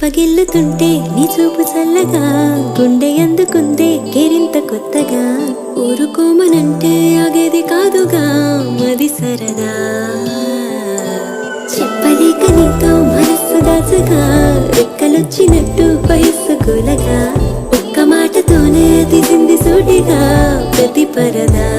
చెంపగిల్లుతుంటే నీ చూపు చల్లగా గుండె అందుకుందే కేరింత కొత్తగా ఊరుకోమనంటే ఆగేది కాదుగా మది సరదా చెప్పలేక నీతో మనస్సు దాచగా రెక్కలొచ్చినట్టు వయస్సు కూలగా ఒక్క మాటతోనే తీసింది సూటిగా ప్రతి పరదా